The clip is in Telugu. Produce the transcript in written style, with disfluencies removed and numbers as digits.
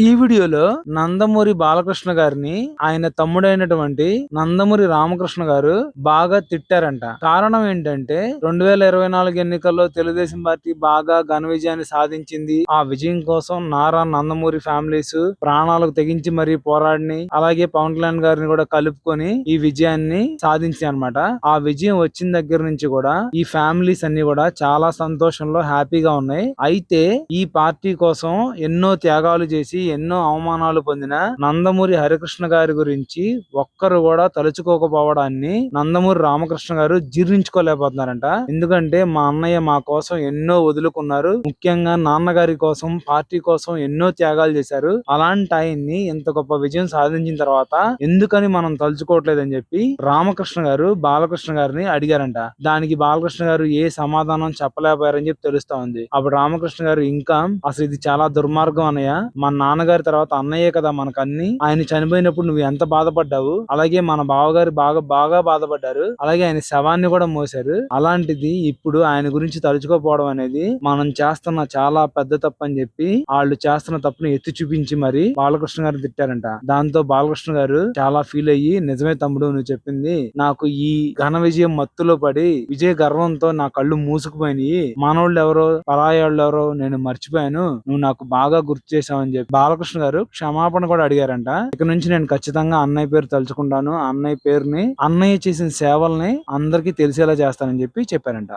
ఈ వీడియోలో నందమూరి బాలకృష్ణ గారిని ఆయన తమ్ముడైనటువంటి నందమూరి రామకృష్ణ గారు బాగా తిట్టారంట. కారణం ఏంటంటే 2024 ఎన్నికల్లో తెలుగుదేశం పార్టీ బాగా ఘన విజయాన్ని సాధించింది. ఆ విజయం కోసం నారా నందమూరి ఫ్యామిలీస్ ప్రాణాలకు తెగించి మరీ పోరాడిని, అలాగే పవన్ కళ్యాణ్ గారిని కూడా కలుపుకొని ఈ విజయాన్ని సాధించాయి అన్నమాట. ఆ విజయం వచ్చిన దగ్గర నుంచి కూడా ఈ ఫ్యామిలీస్ అన్ని కూడా చాలా సంతోషంలో హ్యాపీగా ఉన్నాయి. అయితే ఈ పార్టీ కోసం ఎన్నో త్యాగాలు చేసి ఎన్నో అవమానాలు పొందిన నందమూరి హరికృష్ణ గారి గురించి ఒక్కరు కూడా తలుచుకోకపోవడాన్ని నందమూరి రామకృష్ణ గారు జీర్ణించుకోలేకపోతున్నారంట. ఎందుకంటే మా అన్నయ్య మా కోసం ఎన్నో వదులుకున్నారు, ముఖ్యంగా నాన్నగారి కోసం పార్టీ కోసం ఎన్నో త్యాగాలు చేశారు. అలాంటి ఆయన్ని ఇంత గొప్ప విజయం సాధించిన తర్వాత ఎందుకని మనం తలుచుకోవట్లేదని చెప్పి రామకృష్ణ గారు బాలకృష్ణ గారిని అడిగారంట. దానికి బాలకృష్ణ గారు ఏ సమాధానం చెప్పలేకపోయారని చెప్పి తెలుస్తా ఉంది. అప్పుడు రామకృష్ణ గారు ఇంకా అసలు ఇది చాలా దుర్మార్గం అన్నయ్య, మా నాన్నగారి తర్వాత అన్నయ్యే కదా మనకన్ని, ఆయన చనిపోయినప్పుడు నువ్వు ఎంత బాధపడ్డావు, అలాగే మన బావగారు బాగా బాగా బాధపడ్డారు, అలాగే ఆయన శవాన్ని కూడా మోసారు. అలాంటిది ఇప్పుడు ఆయన గురించి తలుచుకోపోవడం అనేది మనం చేస్తున్న చాలా పెద్ద తప్పు అని చెప్పి వాళ్ళు చేస్తున్న తప్పుని ఎత్తి చూపించి మరి బాలకృష్ణ గారు తిట్టారంట. దాంతో బాలకృష్ణ గారు చాలా ఫీల్ అయ్యి, నిజమే తమ్ముడు నువ్వు చెప్పింది, నాకు ఈ ఘన విజయం మత్తులో పడి విజయ గర్వంతో నా కళ్ళు మూసుకుపోయినాయి, మనోళ్ళు ఎవరో పరాయాళ్ళు ఎవరో నేను మర్చిపోయాను, నువ్వు నాకు బాగా గుర్తు చేసావని చెప్పి బాలకృష్ణ గారు క్షమాపణ కూడా అడిగారంట. ఇక నుంచి నేను ఖచ్చితంగా అన్నయ్య పేరు తలుచుకుంటాను, అన్నయ్య పేరుని, అన్నయ్య చేసిన సేవల్ని అందరికీ తెలిసేలా చేస్తానని చెప్పి చెప్పారంట.